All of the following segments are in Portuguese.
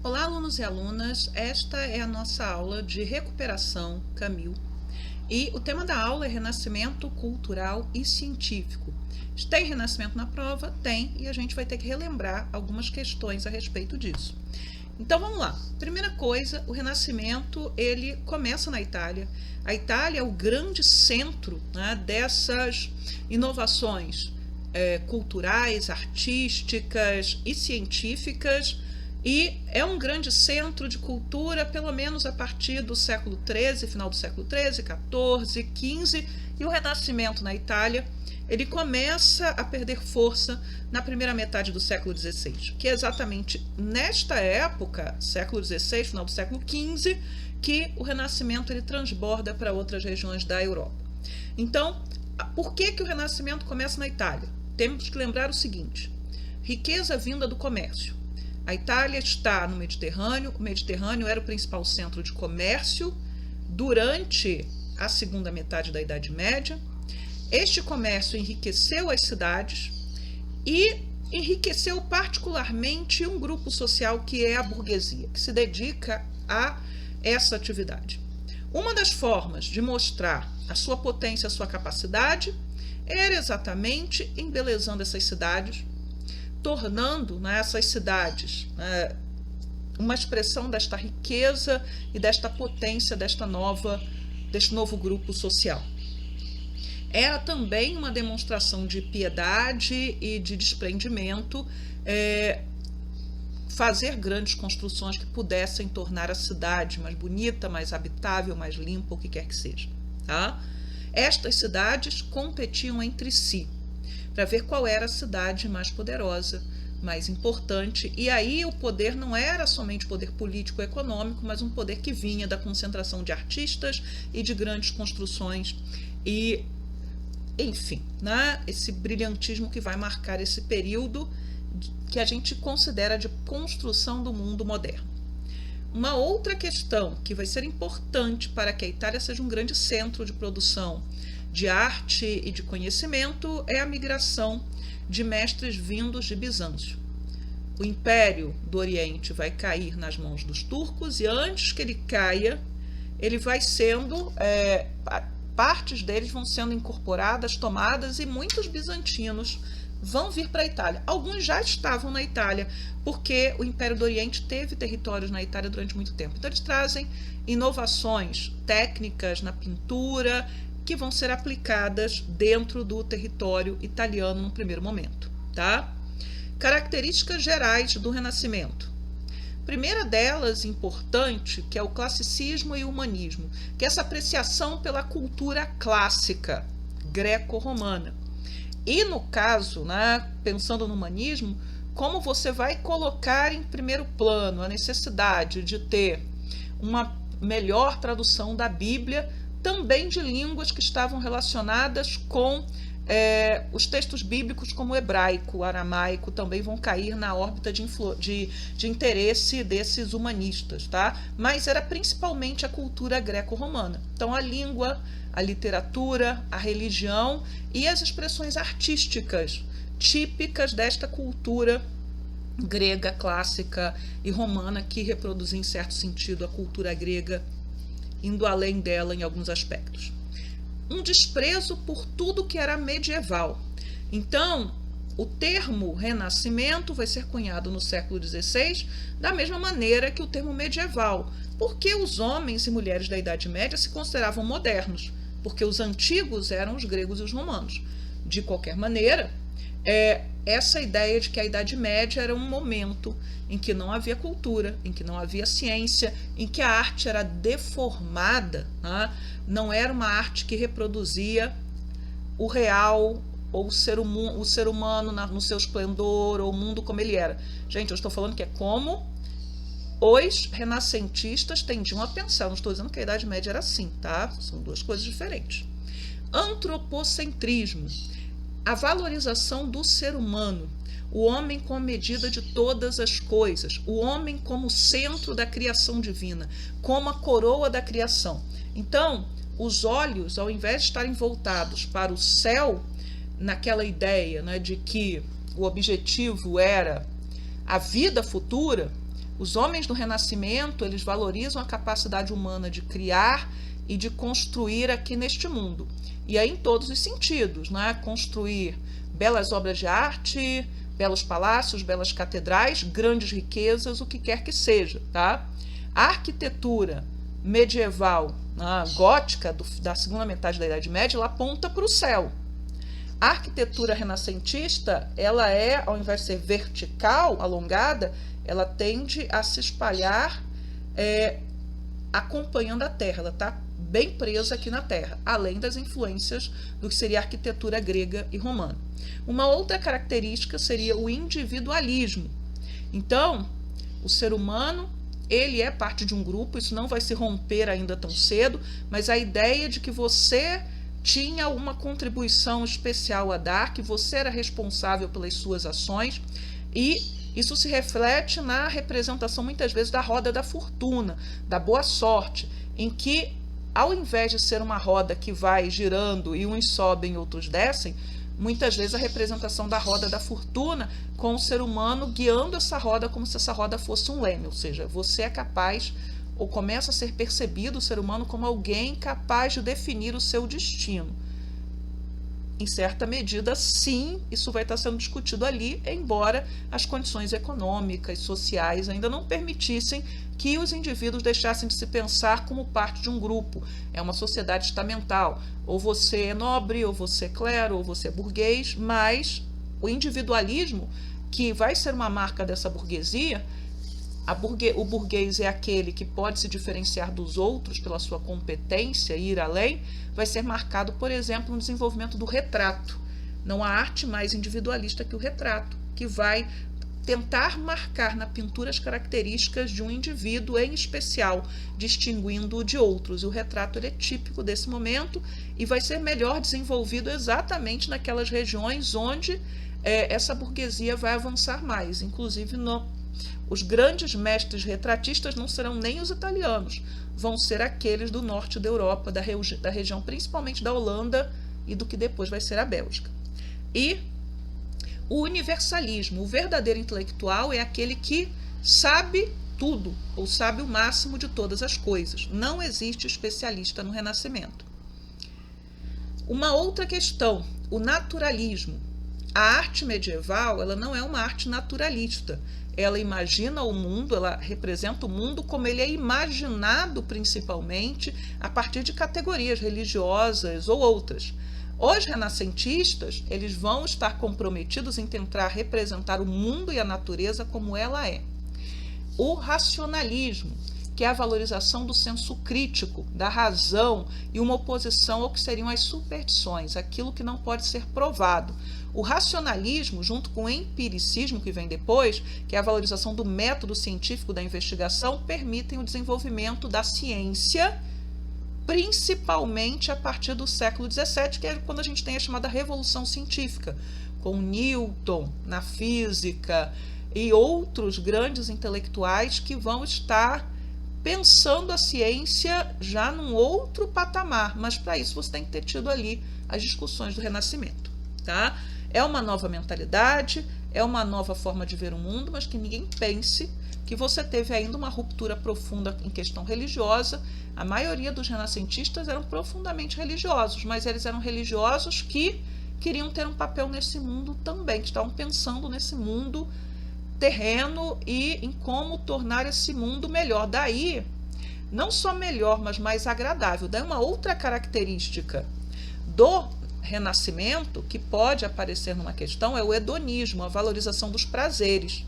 Olá, alunos e alunas. Esta é a nossa aula de recuperação Camil. E o tema da aula é Renascimento Cultural e Científico. Tem renascimento na prova? Tem, e a gente vai ter que relembrar algumas questões a respeito disso. Então vamos lá. Primeira coisa, o Renascimento ele começa na Itália. A Itália é o grande centro, né, dessas inovações culturais, artísticas e científicas, e é um grande centro de cultura, pelo menos a partir do século XIII, final do século XIII, XIV, XV, e o Renascimento na Itália ele começa a perder força na primeira metade do século XVI, que é exatamente nesta época, século XVI, final do século XV, que o Renascimento ele transborda para outras regiões da Europa. Então, por que o Renascimento começa na Itália? Temos que lembrar o seguinte: riqueza vinda do comércio. A Itália está no Mediterrâneo, o Mediterrâneo era o principal centro de comércio durante a segunda metade da Idade Média. Este comércio enriqueceu as cidades e enriqueceu particularmente um grupo social que é a burguesia, que se dedica a essa atividade. Uma das formas de mostrar a sua potência, a sua capacidade, era exatamente embelezando essas cidades, tornando essas cidades uma expressão desta riqueza e desta potência deste novo grupo social. Era também uma demonstração de piedade e de desprendimento, fazer grandes construções que pudessem tornar a cidade mais bonita, mais habitável, mais limpa, o que quer que seja. Tá? Estas cidades competiam entre si para ver qual era a cidade mais poderosa, mais importante, e aí o poder não era somente poder político e econômico, mas um poder que vinha da concentração de artistas e de grandes construções e, enfim, esse brilhantismo que vai marcar esse período que a gente considera de construção do mundo moderno. Uma outra questão que vai ser importante para que a Itália seja um grande centro de produção de arte e de conhecimento é a migração de mestres vindos de Bizâncio. O Império do Oriente vai cair nas mãos dos turcos e antes que ele caia, ele vai sendo, partes deles vão sendo incorporadas, tomadas, e muitos bizantinos vão vir para a Itália. Alguns já estavam na Itália, porque o Império do Oriente teve territórios na Itália durante muito tempo. Então eles trazem inovações técnicas na pintura que vão ser aplicadas dentro do território italiano no primeiro momento. Tá? Características gerais do Renascimento. Primeira delas, importante, que é o classicismo e o humanismo, que é essa apreciação pela cultura clássica greco-romana. E no caso, pensando no humanismo, como você vai colocar em primeiro plano a necessidade de ter uma melhor tradução da Bíblia, também de línguas que estavam relacionadas com os textos bíblicos, como o hebraico, o aramaico, também vão cair na órbita de interesse desses humanistas, tá? Mas era principalmente a cultura greco-romana. Então a língua, a literatura, a religião e as expressões artísticas típicas desta cultura grega, clássica e romana, que reproduzia em certo sentido a cultura grega, indo além dela em alguns aspectos. Um desprezo por tudo que era medieval. Então, o termo renascimento vai ser cunhado no século XVI da mesma maneira que o termo medieval, porque os homens e mulheres da Idade Média se consideravam modernos, porque os antigos eram os gregos e os romanos. De qualquer maneira, essa ideia de que a Idade Média era um momento em que não havia cultura, em que não havia ciência, em que a arte era deformada, não era uma arte que reproduzia o real ou o ser humano no seu esplendor, ou o mundo como ele era. Gente, eu estou falando que é como os renascentistas tendiam a pensar. Não estou dizendo que a Idade Média era assim, tá? São duas coisas diferentes. Antropocentrismo. A valorização do ser humano, o homem como medida de todas as coisas, o homem como centro da criação divina, como a coroa da criação. Então, os olhos, ao invés de estarem voltados para o céu, naquela ideia de que o objetivo era a vida futura, Os homens do Renascimento, eles valorizam a capacidade humana de criar e de construir aqui neste mundo. E aí em todos os sentidos, né? Construir belas obras de arte, belos palácios, belas catedrais, grandes riquezas, o que quer que seja, tá? A arquitetura medieval, gótica, da segunda metade da Idade Média, ela aponta para o céu. A arquitetura renascentista, ela ao invés de ser vertical, alongada, ela tende a se espalhar acompanhando a Terra, ela está bem presa aqui na Terra, além das influências do que seria a arquitetura grega e romana. Uma outra característica seria o individualismo. Então, o ser humano, ele é parte de um grupo, isso não vai se romper ainda tão cedo, mas a ideia de que você tinha uma contribuição especial a dar, que você era responsável pelas suas ações, e isso se reflete na representação, muitas vezes, da roda da fortuna, da boa sorte, em que, ao invés de ser uma roda que vai girando e uns sobem e outros descem, muitas vezes a representação da roda da fortuna com o ser humano guiando essa roda como se essa roda fosse um leme, ou seja, você é capaz, ou começa a ser percebido o ser humano como alguém capaz de definir o seu destino. Em certa medida, sim, isso vai estar sendo discutido ali, embora as condições econômicas, sociais ainda não permitissem que os indivíduos deixassem de se pensar como parte de um grupo. É uma sociedade estamental. Ou você é nobre, ou você é clero, ou você é burguês, mas o individualismo, que vai ser uma marca dessa burguesia, o burguês é aquele que pode se diferenciar dos outros pela sua competência e ir além, vai ser marcado, por exemplo, no desenvolvimento do retrato. Não há arte mais individualista que o retrato, que vai tentar marcar na pintura as características de um indivíduo em especial, distinguindo-o de outros. E o retrato ele é típico desse momento e vai ser melhor desenvolvido exatamente naquelas regiões onde essa burguesia vai avançar mais. Inclusive, os grandes mestres retratistas não serão nem os italianos, vão ser aqueles do norte da Europa, da região principalmente da Holanda e do que depois vai ser a Bélgica. E o universalismo, o verdadeiro intelectual é aquele que sabe tudo, ou sabe o máximo de todas as coisas. Não existe especialista no Renascimento. Uma outra questão, o naturalismo. A arte medieval, ela não é uma arte naturalista. Ela imagina o mundo, ela representa o mundo como ele é imaginado principalmente a partir de categorias religiosas ou outras. Os renascentistas, eles vão estar comprometidos em tentar representar o mundo e a natureza como ela é. O racionalismo, que é a valorização do senso crítico, da razão e uma oposição ao que seriam as superstições, aquilo que não pode ser provado. O racionalismo, junto com o empiricismo que vem depois, que é a valorização do método científico da investigação, permitem o desenvolvimento da ciência, principalmente a partir do século XVII, que é quando a gente tem a chamada Revolução Científica, com Newton na física e outros grandes intelectuais que vão estar pensando a ciência já num outro patamar, mas para isso você tem que ter tido ali as discussões do Renascimento, tá? É uma nova mentalidade, é uma nova forma de ver o mundo, mas que ninguém pense que você teve ainda uma ruptura profunda em questão religiosa. A maioria dos renascentistas eram profundamente religiosos, mas eles eram religiosos que queriam ter um papel nesse mundo também, que estavam pensando nesse mundo terreno e em como tornar esse mundo melhor. Daí, não só melhor, mas mais agradável. Daí uma outra característica do Renascimento, que pode aparecer numa questão, é o hedonismo, a valorização dos prazeres.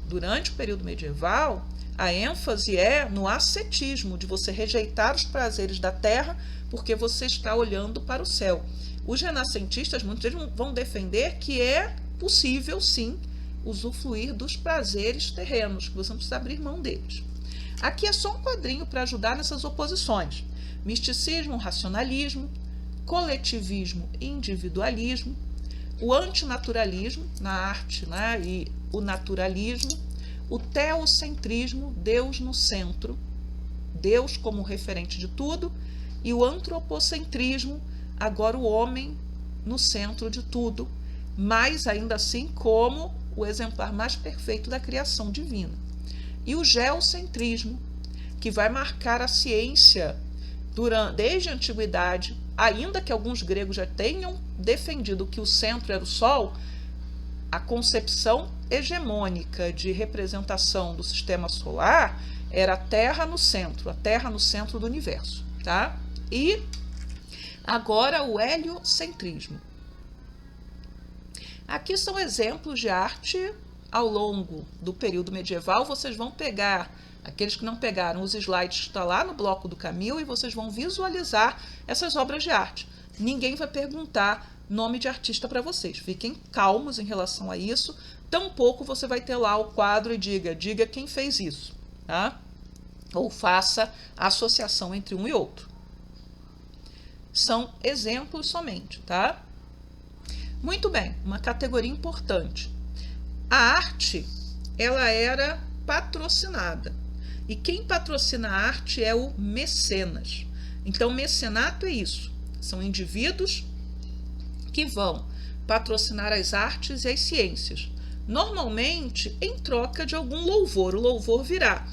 Durante o período medieval, a ênfase é no ascetismo, de você rejeitar os prazeres da terra porque você está olhando para o céu. Os renascentistas, muitos deles vão defender que é possível, sim, usufruir dos prazeres terrenos, que você não precisa abrir mão deles. Aqui é só um quadrinho para ajudar nessas oposições. Misticismo, racionalismo, coletivismo e individualismo, o antinaturalismo na arte, né, e o naturalismo, o teocentrismo, Deus no centro, Deus como referente de tudo, e o antropocentrismo, agora o homem no centro de tudo, mas ainda assim como o exemplar mais perfeito da criação divina. e o geocentrismo, que vai marcar a ciência desde a antiguidade, ainda que alguns gregos já tenham defendido que o centro era o Sol, a concepção hegemônica de representação do sistema solar era a Terra no centro do universo, tá? E agora o heliocentrismo. Aqui são exemplos de arte ao longo do período medieval. Vocês vão pegar, aqueles que não pegaram, os slides que estão lá no bloco do Camil, e vocês vão visualizar essas obras de arte. Ninguém vai perguntar nome de artista para vocês. Fiquem calmos em relação a isso. Tampouco você vai ter lá o quadro e diga quem fez isso, tá? Ou faça a associação entre um e outro. São exemplos somente, tá? Muito bem, uma categoria importante. A arte, ela era patrocinada. E quem patrocina a arte é o mecenas. Então, mecenato é isso. São indivíduos que vão patrocinar as artes e as ciências. Normalmente, em troca de algum louvor. O louvor virá.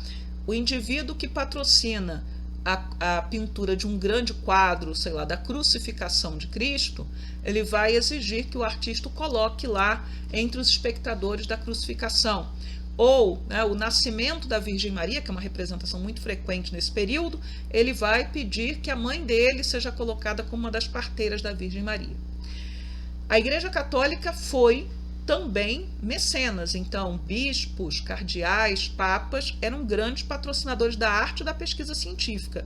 O indivíduo que patrocina a pintura de um grande quadro, sei lá, da crucificação de Cristo, ele vai exigir que o artista coloque lá entre os espectadores da crucificação. Ou, né, o nascimento da Virgem Maria, que é uma representação muito frequente nesse período, ele vai pedir que a mãe dele seja colocada como uma das parteiras da Virgem Maria. A Igreja Católica foi também mecenas, então bispos, cardeais, papas eram grandes patrocinadores da arte e da pesquisa científica.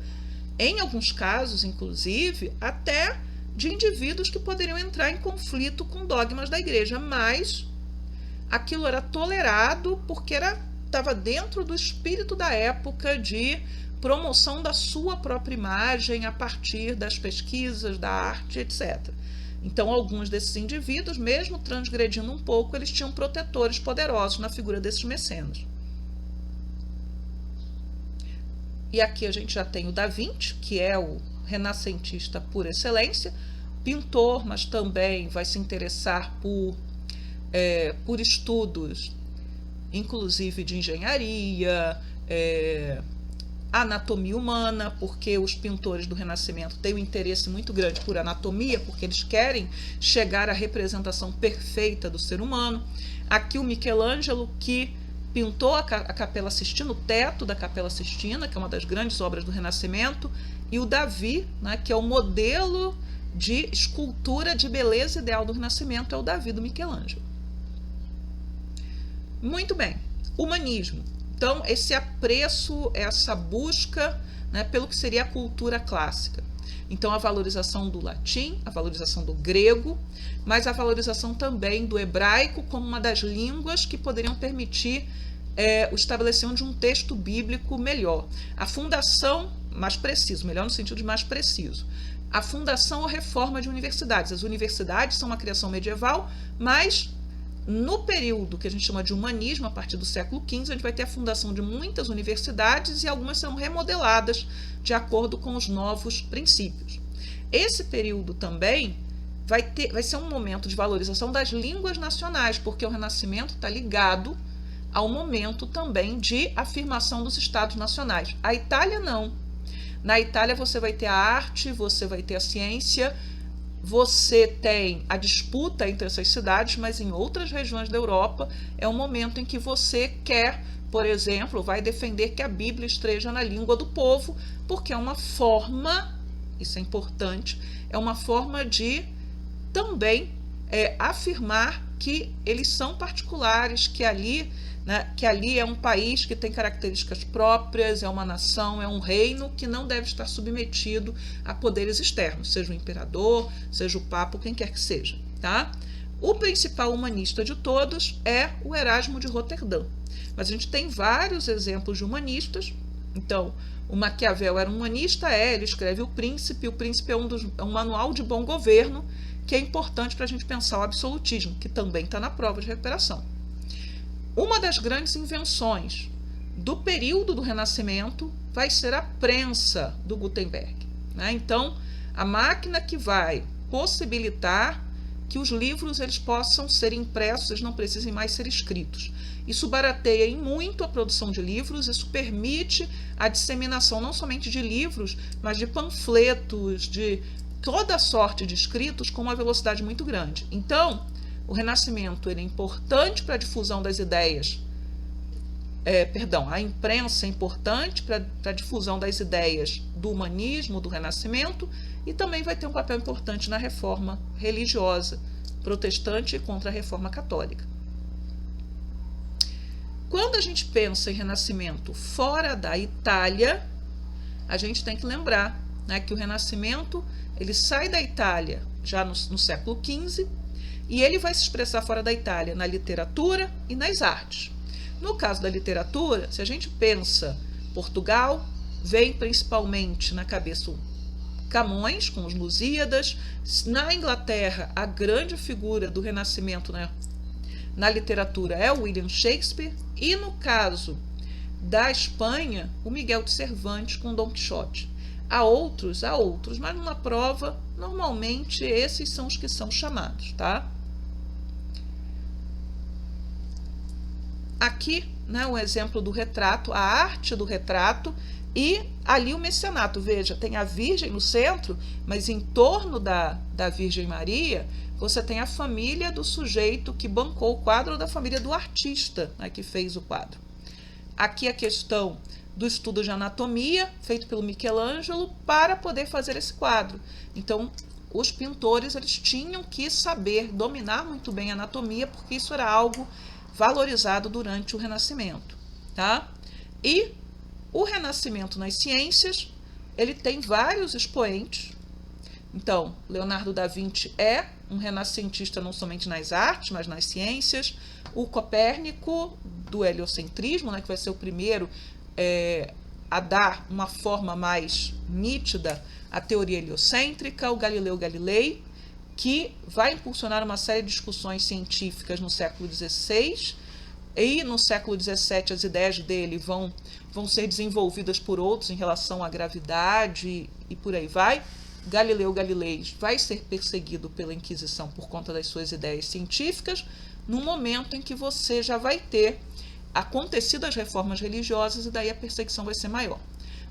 Em alguns casos, inclusive, até de indivíduos que poderiam entrar em conflito com dogmas da igreja, mas aquilo era tolerado porque estava dentro do espírito da época de promoção da sua própria imagem a partir das pesquisas, da arte, etc. Então, alguns desses indivíduos, mesmo transgredindo um pouco, eles tinham protetores poderosos na figura desses mecenas. E aqui a gente já tem o Da Vinci, que é o renascentista por excelência, pintor, mas também vai se interessar por estudos, inclusive de engenharia, anatomia humana, porque os pintores do Renascimento têm um interesse muito grande por anatomia, porque eles querem chegar à representação perfeita do ser humano. Aqui o Michelangelo, que pintou a Capela Sistina, o teto da Capela Sistina, que é uma das grandes obras do Renascimento, e o Davi, né, que é o modelo de escultura de beleza ideal do Renascimento, é o Davi do Michelangelo. Muito bem, humanismo. Então, esse apreço, essa busca, né, pelo que seria a cultura clássica. Então, a valorização do latim, a valorização do grego, mas a valorização também do hebraico como uma das línguas que poderiam permitir o estabelecimento de um texto bíblico melhor. A fundação, mais preciso, melhor no sentido de mais preciso. A fundação ou reforma de universidades. As universidades são uma criação medieval, mas no período que a gente chama de humanismo, a partir do século XV, a gente vai ter a fundação de muitas universidades e algumas serão remodeladas de acordo com os novos princípios. Esse período também vai ser um momento de valorização das línguas nacionais, porque o Renascimento está ligado ao momento também de afirmação dos estados nacionais. A Itália não. Na Itália você vai ter a arte, você vai ter a ciência, você tem a disputa entre essas cidades, mas em outras regiões da Europa é um momento em que você quer, por exemplo, vai defender que a Bíblia esteja na língua do povo, porque é uma forma, isso é importante, é uma forma de também afirmar que eles são particulares, que ali é um país que tem características próprias, é uma nação, é um reino que não deve estar submetido a poderes externos, seja o imperador, seja o papa, quem quer que seja. Tá? O principal humanista de todos é o Erasmo de Roterdã. Mas a gente tem vários exemplos de humanistas. Então, o Maquiavel era um humanista, ele escreve O Príncipe é um manual de bom governo, que é importante para a gente pensar o absolutismo, que também está na prova de recuperação. Uma das grandes invenções do período do Renascimento vai ser a prensa do Gutenberg. Né? Então, a máquina que vai possibilitar que os livros eles possam ser impressos, eles não precisem mais ser escritos. Isso barateia em muito a produção de livros, isso permite a disseminação não somente de livros, mas de panfletos, de toda sorte de escritos com uma velocidade muito grande. Então, o Renascimento ele é importante para a difusão das ideias, a imprensa é importante para a difusão das ideias do humanismo, do Renascimento, e também vai ter um papel importante na reforma religiosa protestante contra a reforma católica. Quando a gente pensa em Renascimento fora da Itália, a gente tem que lembrar, né, que o Renascimento ele sai da Itália já no século XV e ele vai se expressar fora da Itália na literatura e nas artes. No caso da literatura, se a gente pensa Portugal, vem principalmente na cabeça o Camões, com os Lusíadas. Na Inglaterra, a grande figura do Renascimento, né, na literatura é o William Shakespeare. E no caso da Espanha, o Miguel de Cervantes com Dom Quixote. Há outros, mas numa prova, normalmente esses são os que são chamados, tá? Aqui, né, um exemplo do retrato, a arte do retrato e ali o mecenato. Veja, tem a Virgem no centro, mas em torno da Virgem Maria, você tem a família do sujeito que bancou o quadro ou da família do artista, né, que fez o quadro. Aqui a questão do estudo de anatomia, feito pelo Michelangelo, para poder fazer esse quadro. Então, os pintores eles tinham que saber dominar muito bem a anatomia, porque isso era algo valorizado durante o Renascimento, tá? E o Renascimento nas ciências, ele tem vários expoentes. Então, Leonardo da Vinci é um renascentista não somente nas artes, mas nas ciências. O Copérnico, do heliocentrismo, né, que vai ser o primeiro a dar uma forma mais nítida à teoria heliocêntrica. O Galileu Galilei, que vai impulsionar uma série de discussões científicas no século XVI, e no século XVII as ideias dele vão ser desenvolvidas por outros em relação à gravidade e por aí vai. Galileu Galilei vai ser perseguido pela Inquisição por conta das suas ideias científicas, no momento em que você já vai ter acontecido as reformas religiosas e daí a perseguição vai ser maior.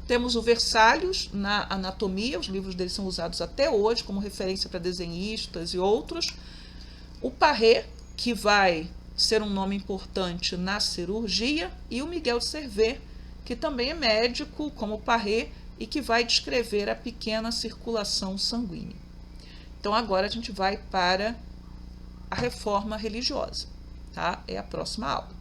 Temos o Versalhes na anatomia, os livros dele são usados até hoje como referência para desenhistas e outros. O Parré, que vai ser um nome importante na cirurgia, e o Miguel de Cervet, que também é médico, como o Parré, e que vai descrever a pequena circulação sanguínea. Então, agora a gente vai para a reforma religiosa, tá? É a próxima aula.